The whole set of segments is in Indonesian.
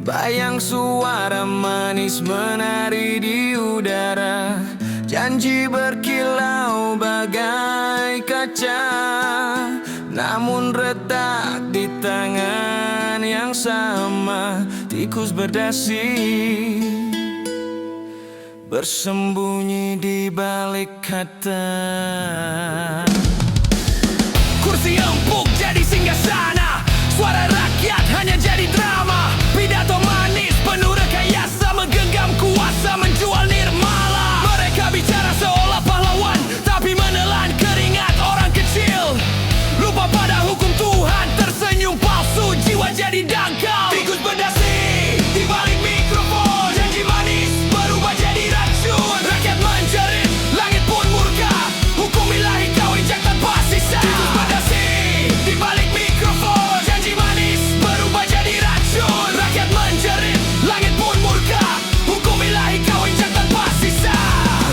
Bayang suara manis menari di udara, janji berkilau bagai kaca, namun retak di tangan yang sama. Tikus berdasi bersembunyi di balik kata. Kursi empuk jadi singgasana, suara rakyat hanya jadi drama. Pidato manis penuh rekayasa, menggenggam kuasa, menjual nirmala. Mereka bicara seolah pahlawan, tapi menelan keringat orang kecil. Lupa pada hukum Tuhan, tersenyum palsu, jiwa jadi dangkal. Tikus berdasi di balik mikrofon, janji manis berubah jadi racun. Rakyat menjerit, langit pun murka, hukum ilahi kau injak tanpa sisa. Tikus berdasi di balik mikrofon, janji manis berubah jadi racun. Rakyat menjerit, langit pun murka, hukum ilahi kau injak tanpa sisa.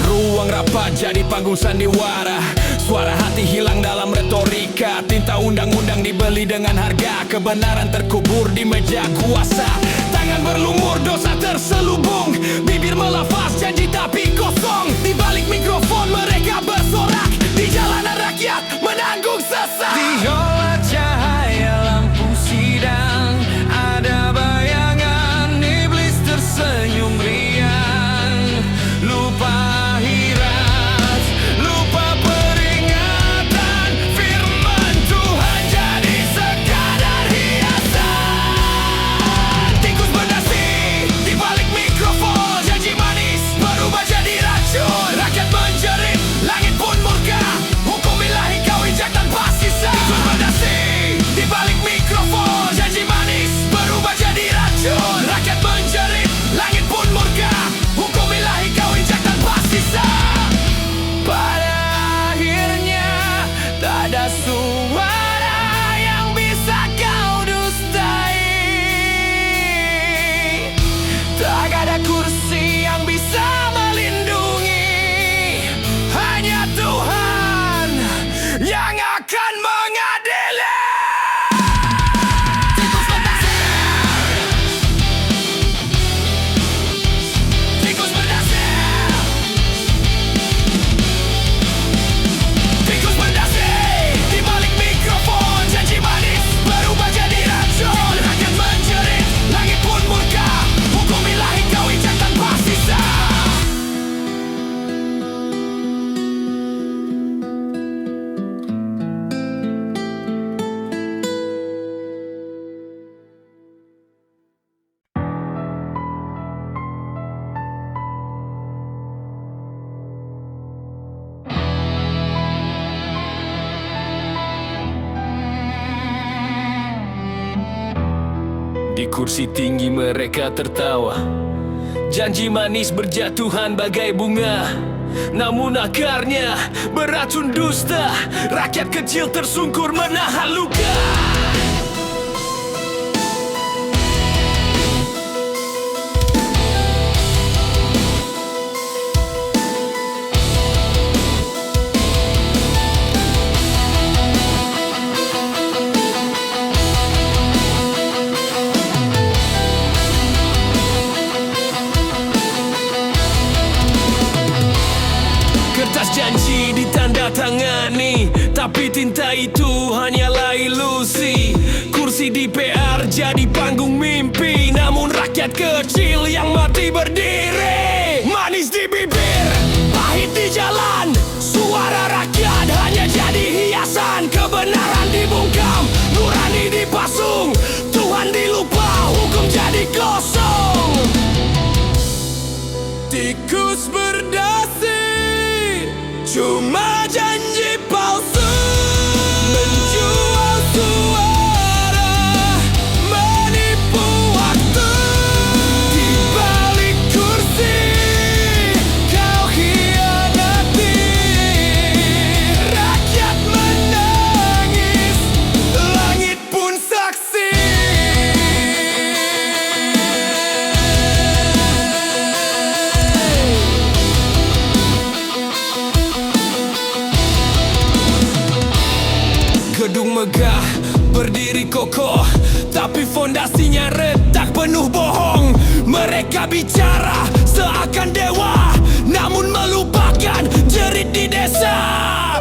Ruang rapat jadi panggung sandiwara, suara hati hilang dalam retorika. Tinta undang-undang dibeli dengan harga, kebenaran terkubur di meja kuasa. Tangan berlumur, dosa terselubung, bibir melafaz janji tapi kosong. Di balik mikrofon mereka bersorak, di jalanan rakyat menanggung sesak. Diolah cahaya lampu sidang, ada bayangan iblis tersenyum riang. Lupa akhirat, lupa peringatan, firman Tuhan jadi sekadar hiasan. Tikus berdasi di balik mikrofon, janji manis berubah jadi racun. Rakyat menjerit, langit pun murka, hukum ilahi kau injak tanpa sisa. Tikus berdasi di balik mikrofon, janji manis berubah jadi racun. Rakyat menjerit, langit pun murka, hukum ilahi kau injak tanpa sisa. Pada akhirnya tak ada suara yang bisa kau dustai, tak ada kursi yang bisa melindungi, hanya Tuhan yang akan mengadili. Tikus berdasi, tikus berdasi, tikus berdasi di balik mikrofon, janji manis berubah jadi racun. Rakyat menjerit, langit pun murka, hukum ilahi kau injak tanpa sisa. Di kursi tinggi mereka tertawa, janji manis berjatuhan bagai bunga, namun akarnya beracun dusta. Rakyat kecil tersungkur menahan luka. Kertas janji ditandatangani, tapi tinta itu hanyalah ilusi. Kursi DPR jadi panggung mimpi, namun rakyat kecil yang mati berdiri. Manis di bibir, pahit di jalan, suara rakyat hanya jadi hiasan. Kebenaran dibungkam, nurani dipasung, Tuhan dilupa, hukum jadi kosong. Tikus berdasi, cuma janji palsu, menjual suara, menipu waktu. Di balik kursi kau hianati, rakyat menangis, langit pun saksi. Gedung megah berdiri kokoh, tapi fondasinya retak. penuh bohong. Mereka bicara seakan dewa, namun melupakan jerit di desa.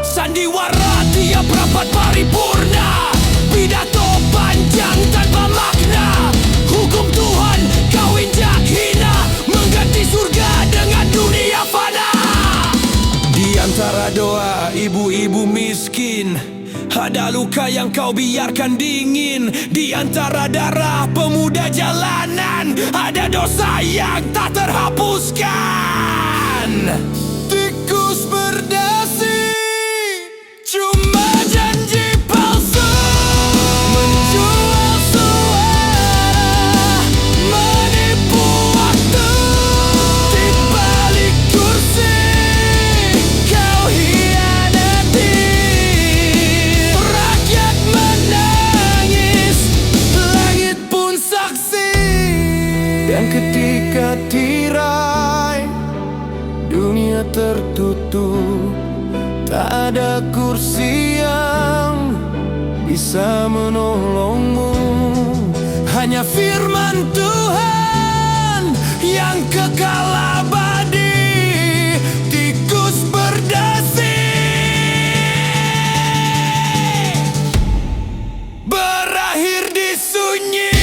Sandiwara tiap rapat paripurna, pidato panjang tanpa makna. Hukum Tuhan kau injak hina, mengganti surga dengan dunia fana. Di antara doa ibu-ibu miskin, ada luka yang kau biarkan dingin. Di antara darah pemuda jalanan, ada dosa yang tak terhapuskan. Tikus berdasi, cuma janji palsu, menjual suara, menipu waktu. Di balik kursi kau hianati, rakyat menangis, langit pun saksi. Dan ketika tirai dunia tertutup, tak ada kursi yang bisa menolongmu. Hanya firman Tuhan yang kekal abadi. Tikus berdasi, berakhir di sunyi.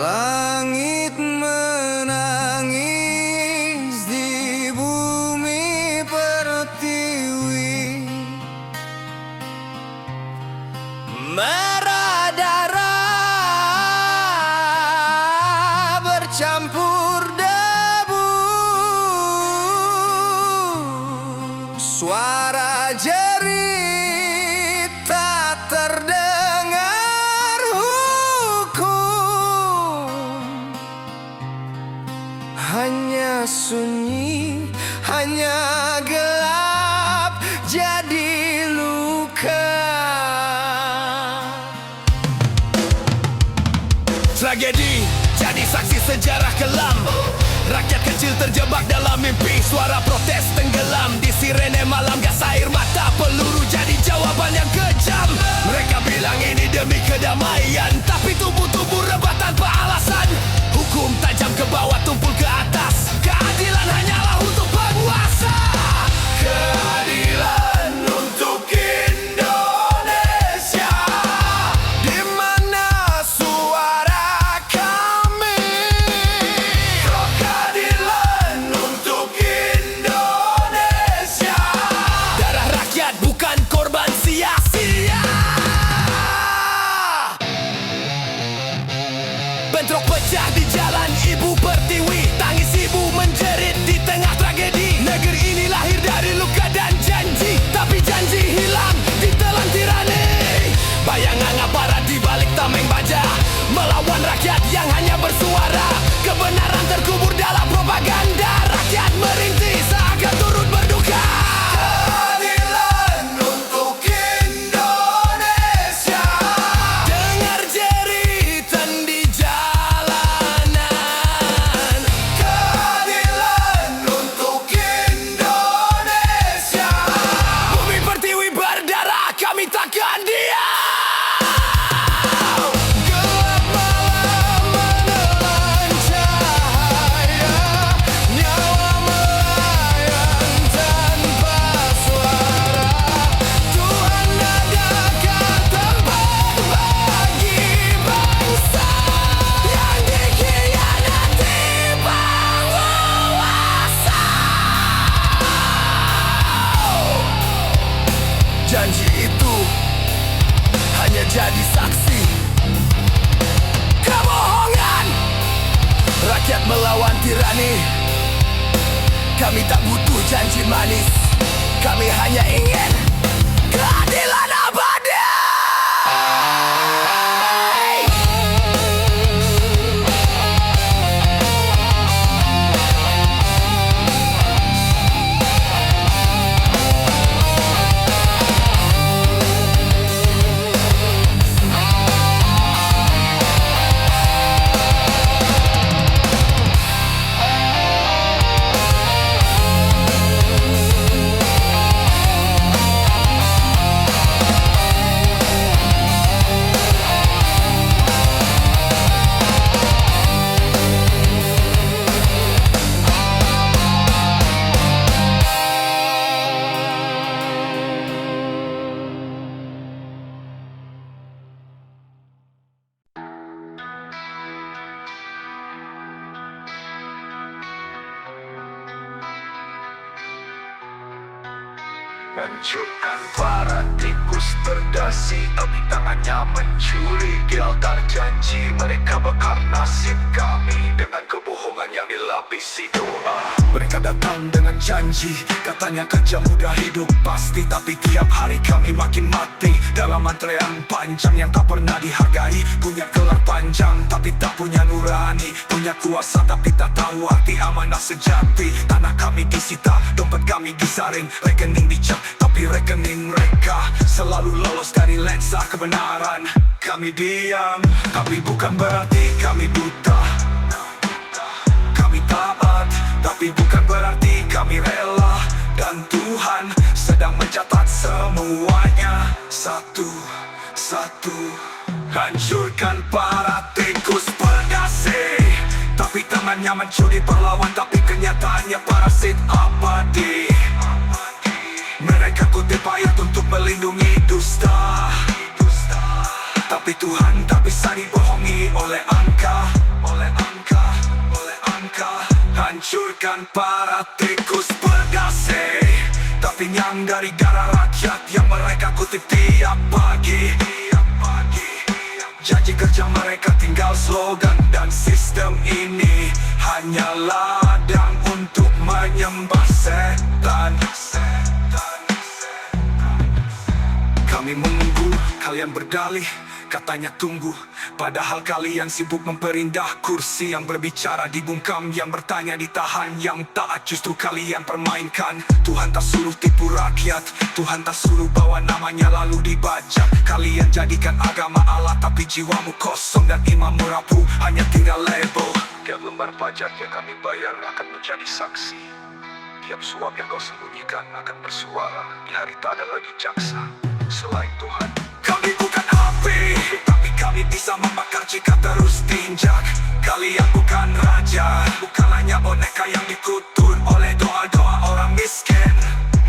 Langit menangis di bumi pertiwi, merah darah bercampur debu. Suara jerit tak terdengar, hukum hanya sunyi, hanya gelap jadi luka. Tragedi jadi saksi sejarah kelam. Rakyat kecil terjebak dalam mimpi, suara protes tenggelam di sirene malam. Gas air mata peluru jadi jawaban yang kejam. Mereka bilang ini demi kedamaian, tapi tubuh-tubuh rebah tanpa alasan. Hukum tajam ke bawah, tumpul ke atas. Keadilan hanyalah untuk penguasa. Keadilan untuk Indonesia, di mana suara kami. Keadilan untuk Indonesia, darah rakyat bukan korban sia-sia. menjadi saksi kebohongan. Rakyat melawan tirani. Kami tak butuh janji manis. Kami hanya ingin keadilan abadi. Hancurkan para tikus berdasi, tapi tangannya mencuri geltar janji. Mereka bakar nasib kami dengan kebohongan yang dilapisi doa. Mereka datang dengan janji, katanya kerja mudah hidup pasti, tapi tiap hari kami makin mati dalam antrean panjang yang tak pernah dihargai. Punya gelar panjang tapi tak punya nurani, punya kuasa tapi tak tahu arti amanah sejati. Tanah kami disita, dompet kami disaring, rekening dicek tapi rekening mereka selalu lolos dari lensa kebenaran. Kami diam, tapi bukan berarti kami buta. Kami taat, tapi bukan berarti kami rela. Dan Tuhan sedang mencatat semuanya satu-satu. Hancurkan para tikus berdasi, tapi tangannya mencuri pahlawan, tapi kenyataannya parasit abadi. Mereka kutip ayat untuk melindungi dusta, tapi Tuhan tak bisa dibohongi oleh angka. Hancurkan para tikus berdasi, tapi nyang dari darah rakyat yang mereka kutip tiap pagi. Janji kerja mereka tinggal slogan, dan sistem ini hanya ladang untuk menyembah setan. Kami menunggu, kalian berdalih, katanya tunggu. Padahal kalian sibuk memperindah kursi. Yang berbicara dibungkam, yang bertanya ditahan, yang taat justru kalian permainkan. Tuhan tak suruh tipu rakyat, Tuhan tak suruh bawa namanya lalu dibajak. Kalian jadikan agama Allah, tapi jiwamu kosong dan imammu rapuh, hanya tinggal label. Tiap lembar pajak yang kami bayar akan menjadi saksi. Tiap suap yang kau sembunyikan akan bersuara di hari tak ada lagi jaksa selain Tuhan. Kami bukan api, tapi kami bisa membakar jika terus tinjak. Kalian bukan raja, bukan hanya boneka yang dikutur oleh doa-doa orang miskin.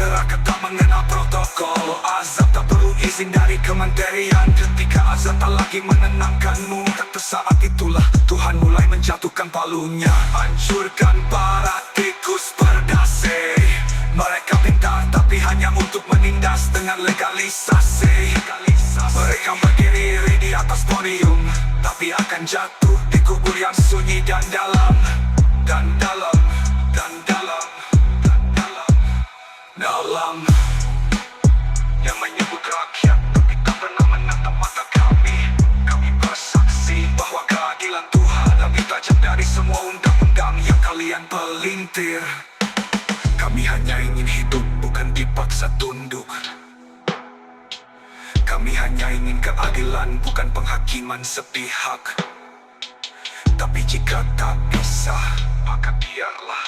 Neraka tak mengenal protokol, azab tak perlu izin dari kementerian. Ketika azab tak lagi menenangkanmu, tak saat itulah Tuhan mulai menjatuhkan palunya. Hancurkan para tikus berdasi. Mereka pintar tapi hanya untuk menindas dengan legalisasi. Mereka berdiri di atas podium, tapi akan jatuh di kubur yang sunyi dan dalam. Dalam yang menyebut rakyat, tapi tak pernah menatap mata kami. Kami bersaksi bahwa keadilan Tuhan lebih tajam dari semua undang-undang yang kalian pelintir. Kami hanya ingin hidup, bukan dipaksa tunduk. Kami hanya ingin keadilan, bukan penghakiman sepihak. Tapi jika tak bisa, maka biarlah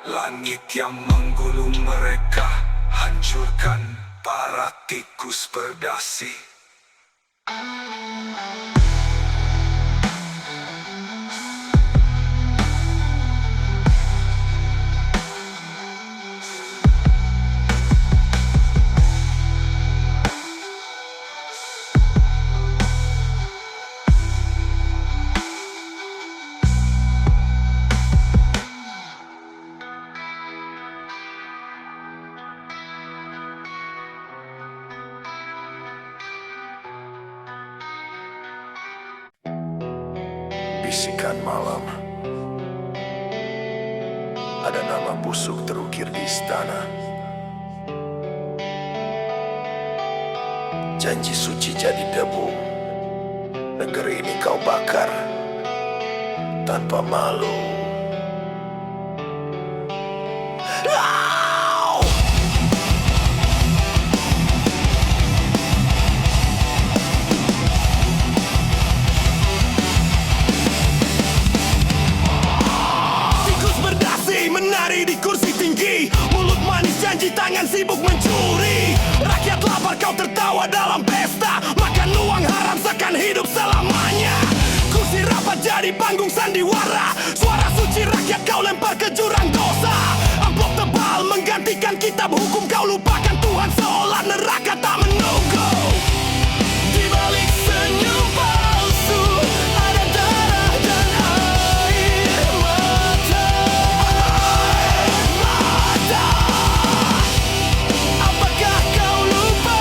langit yang menggulung mereka. Hancurkan para tikus berdasi. bisikan malam. Ada nama busuk terukir di istana. Janji suci jadi debu. Negeri ini kau bakar tanpa malu. Menari di kursi tinggi, mulut manis janji, tangan sibuk mencuri. Rakyat lapar, kau tertawa dalam pesta, makan uang haram seakan hidup selamanya. Kursi rapat jadi panggung sandiwara, suara suci rakyat kau lempar ke jurang dosa. Amplop tebal menggantikan kitab hukum, kau lupakan Tuhan seolah neraka tak menunggu. Di balik senyum palsu ada darah dan air mata. Apakah kau lupa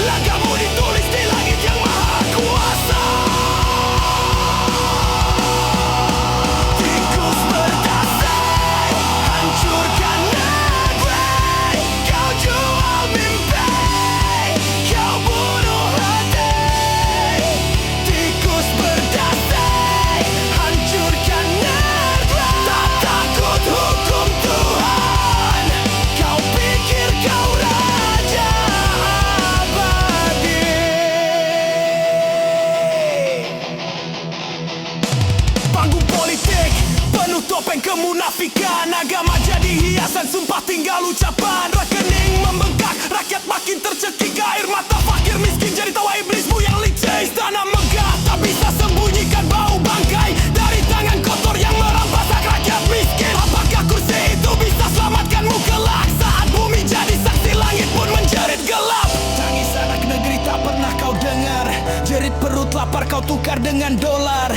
langkahmu ditulis di langit yang maha kuasa? Tikus berdasar hancurkan negeri, kau jual mimpi, kau bunuh hati. Tikus berdasar hancurkan negeri, tak takut hukum Tuhan, kau pikir kau raja abadi. Panggung politik penuh topeng kemunafikan, agama jadi hiasan, sumpah tinggal ucapan. Rekening membengkak, rakyat makin tercekik, air mata fakir miskin jadi tawa iblismu yang licik. Istana megah tak bisa sembunyikan bau bangkai dari tangan kotor yang merampas hak rakyat miskin. Apakah kursi itu bisa selamatkanmu kelak saat bumi jadi saksi, langit pun menjerit gelap? Tangis anak negeri tak pernah kau dengar, jerit perut lapar kau tukar dengan dolar.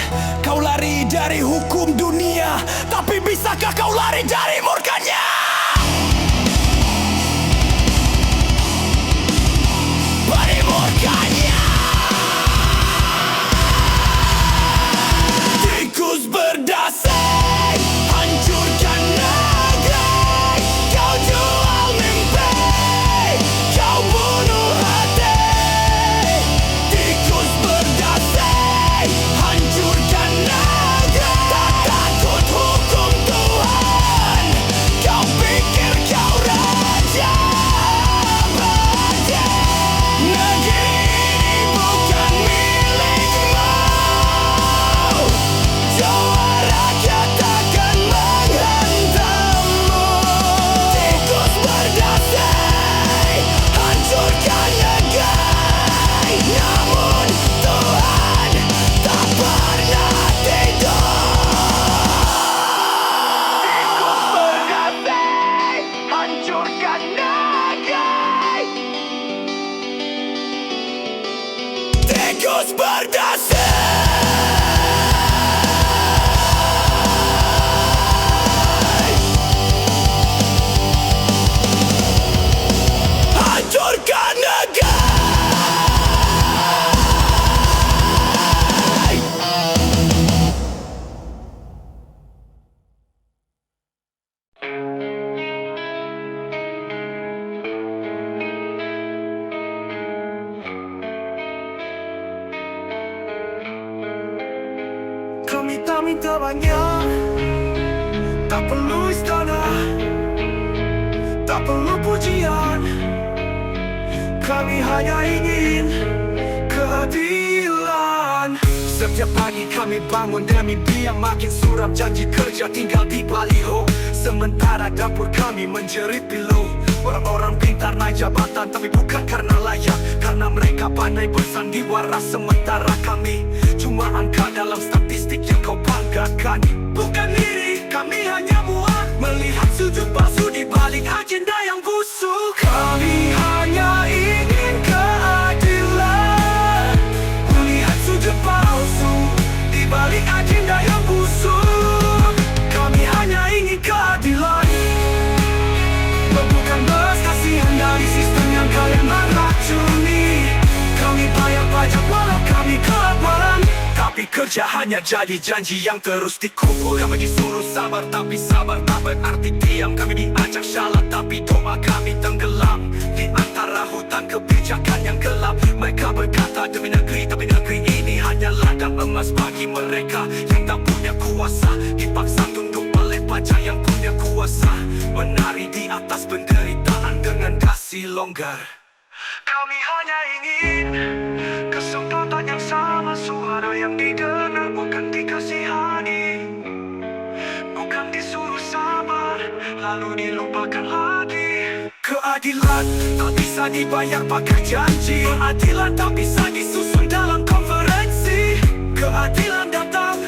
Kau lari dari hukum dunia, tapi bisakah kau lari dari murkanya? Dari murkanya. Tikus berdasar hancurkan negeri, kau jual mimpi, kau bunuh hati. Tikus berdasar hancurkan negeri, tak takut hukum Tuhan, kau pikir kau raja abadi. Negeri ini bukan milikmu, jiwa rakyat akan menghantammu. Tikus berdasar hancurkan negeri, namun Tuhan tak pernah tidur. Tikus berdasar hancurkan negeri. Tikus berdasar hancurkan negeri. Kami tak minta banyak, tak perlu istana, tak perlu pujian. Kami hanya ingin keadilan. Setiap pagi kami bangun demi biar makin suram, janji kerja tinggal di baliho. Sementara dapur kami menjerit pilu. Orang-orang pintar naik jabatan tapi bukan karena layak, karena mereka pandai bersandiwara. Sementara kami cuma angka dalam statistik yang kau banggakan. Bukan iri, kami hanya muak melihat sujud palsu di balik agenda yang busuk. Kami hanya ingin keadilan, melihat sujud palsu di balik agenda yang busuk. Kami hanya ingin keadilan, bukan belas kasihan dari sistem yang kalian meracuni. Kami bayar pajak walau kami kelaparan, tak Tapi kerja hanya jadi janji yang terus dikubur. Kami disuruh sabar, tapi sabar tak berarti diam. Kami diajak syalat, tapi doa kami tenggelam di antara hutan kebijakan yang gelap. Mereka berkata demi negeri, tapi negeri ini hanya ladang emas bagi mereka yang tak punya kuasa. Dipaksa tunduk oleh pajak yang punya kuasa, menari di atas penderitaan dengan kasih longgar. Kami hanya ingin kesempatan yang sama, suara yang didengar bukan dikasihani, bukan disuruh sabar lalu dilupakan lagi. Keadilan tak bisa dibayar pakai janji, keadilan tak bisa disusun dalam konferensi. Keadilan datang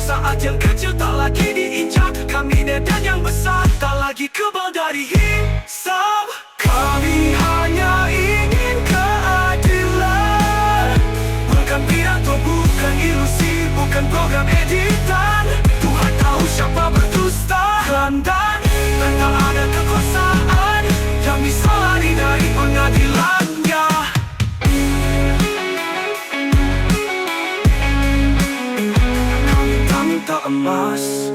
saat yang kecil tak lagi diinjak, kami dan yang besar tak lagi kebal dari hisab. Kami hanya ingin keadilan, bukan pidato, bukan ilusi, bukan program editan. Tuhan tahu siapa berdusta, dan tak ada kekuasaan yang bisa lari dari pengadilannya. Kami tak emas,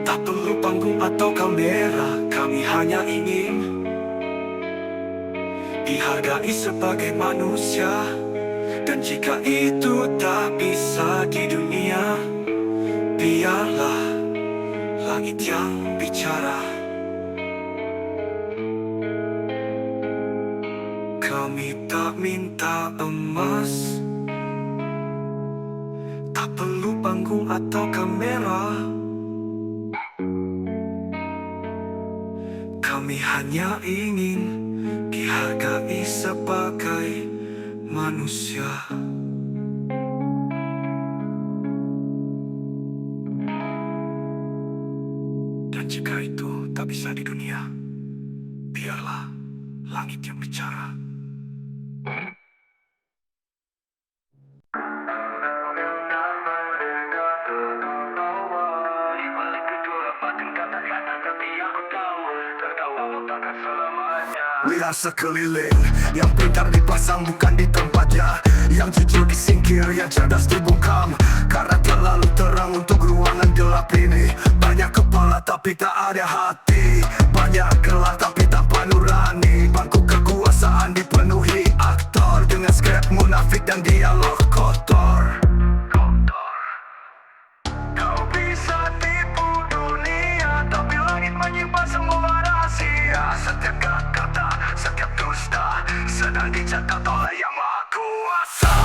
tak perlu panggung atau kamera. Kami hanya ingin dihargai sebagai manusia. Dan jika itu tak bisa di dunia, biarlah langit yang bicara. Kami tak minta emas, tak perlu panggung atau kamera. Kami hanya ingin dihargai sebagai manusia. Dan jika itu tak bisa di dunia, biarlah langit yang bicara. Lihat sekeliling, yang pintar dipasang bukan di tempatnya, yang jujur disingkir, yang cerdas dibungkam. Karena terlalu terang untuk ruangan gelap ini. Banyak kepala tapi tak ada hati, banyak gelar tapi tanpa nurani. Bangku kekuasaan dipenuhi aktor dengan skrip munafik dan dialog kotor. Kau bisa tipu dunia, tapi langit menyimpan semua rahasia. Setiap kata, setiap dusta sedang dicatat oleh Yang Maha Kuasa.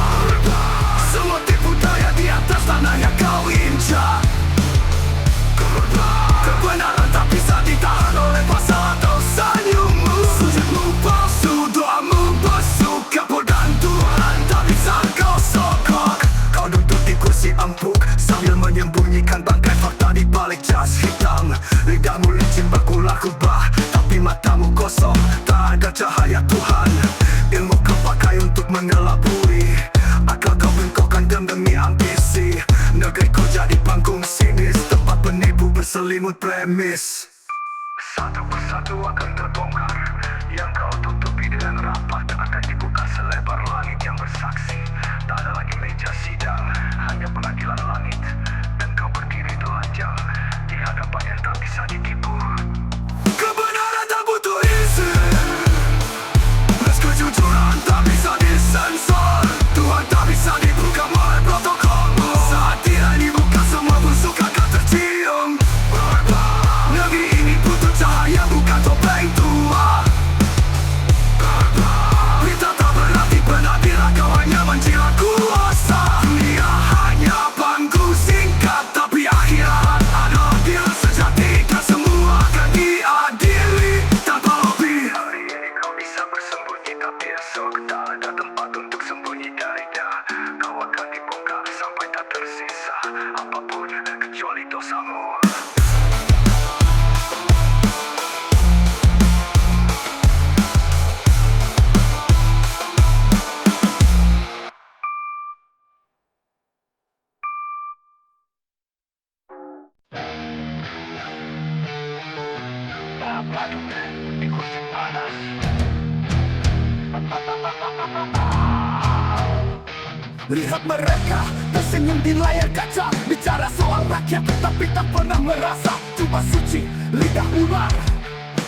Semua tipu daya di atas tanah yang kau injak. Kebenaran tak bisa ditahan oleh pasal atau senyummu. Sujudmu palsu, doamu busuk, kapur dan Tuhan tak bisa kau sokok. Kau duduk di kursi empuk sambil menyembunyikan bangkai fakta di balik jas hitam. Lidahmu licin baku laku bah, tapi matamu kosong, tak ada cahaya Tuhan. Ilmu kau pakai untuk mengelabui, akal kau bengkokkan demi ambisi. Negeri kau jadi panggung sinis, tempat penipu berselimut premis. Satu persatu akan terbongkar, yang kau tutupi dengan rapat akan dibuka selebar langit yang bersaksi. Tak ada lagi meja sidang, hanya pengadilan langit, dan kau berdiri telanjang di hadapan yang tak bisa ditipu. Kebenaran tak butuh izin, kejujuran tak bisa disensor. Tuhan tak bisa dibuka oleh protokolmu. Saat tidak dibuka semua busuk akan tercium. Negeri ini butuh cahaya bukan topeng tua. Kita tak berarti benar bila kau hanya menjilat kuasa. Dunia hanya panggung singkat, tapi akhirat ada adil sejati. Dan semua akan diadili tanpa lobby. Hari ini kau bisa bersembunyi, tapi esok tak ada tempat untuk sembunyi darinya. Kau akan dibongkar sampai tak tersisa apapun kecuali dosamu. Di kursi panas, Lihat mereka tersenyum di layar kaca, bicara soal rakyat tapi tak pernah merasa. Cuma suci, lidah ular,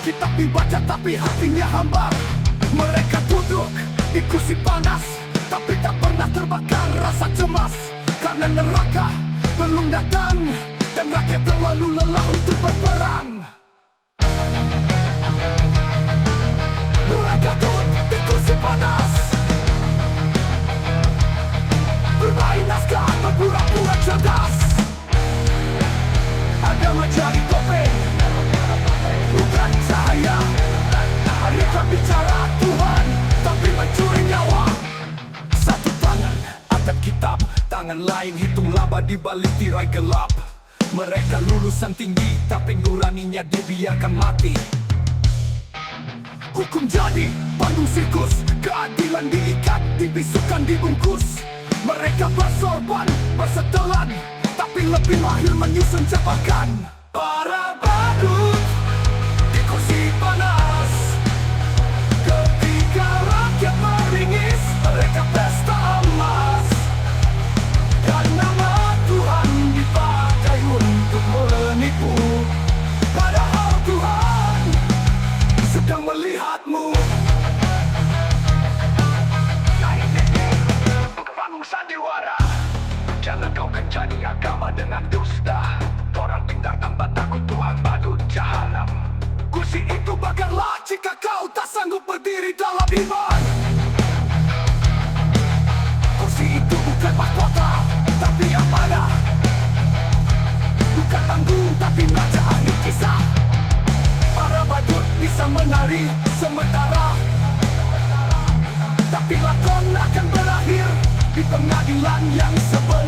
kitab dibaca tapi hatinya hambar. Mereka duduk di kursi panas, tapi tak pernah terbakar rasa cemas. Karena neraka belum datang, dan rakyat terlalu lelah untuk berperang. Mereka duduk di kursi panas, bermain naskah, berpura-pura cerdas. Ada menjadi topeng, bukan cahaya. Mereka bicara Tuhan, tapi mencuri nyawa. Satu tangan angkat kitab, tangan lain hitung laba di balik tirai gelap. Mereka lulusan tinggi, tapi nuraninya dibiarkan mati. Hukum jadi panggung sirkus, keadilan diikat, dibisukan, dibungkus. Mereka bersorban, bersetelan, tapi lebih mahir menyusun jebakan. Para badut di kursi panas, ketika rakyat meringis, mereka pesta emas. Dan nama Tuhan dipakai untuk menipu, padahal Tuhan sedang melihatmu. Sandiwara, jangan kau kencani agama dengan dusta. Orang pintar tanpa takut Tuhan badut jahanam. Kursi itu bakarlah jika kau tak sanggup berdiri dalam iman. Kursi itu bukan mahkota, tapi amanah. Bukan panggung, tapi raja ahli kisah. Para badut bisa menari sementara, tapi lakon akan berakhir di pengadilan yang sebenar.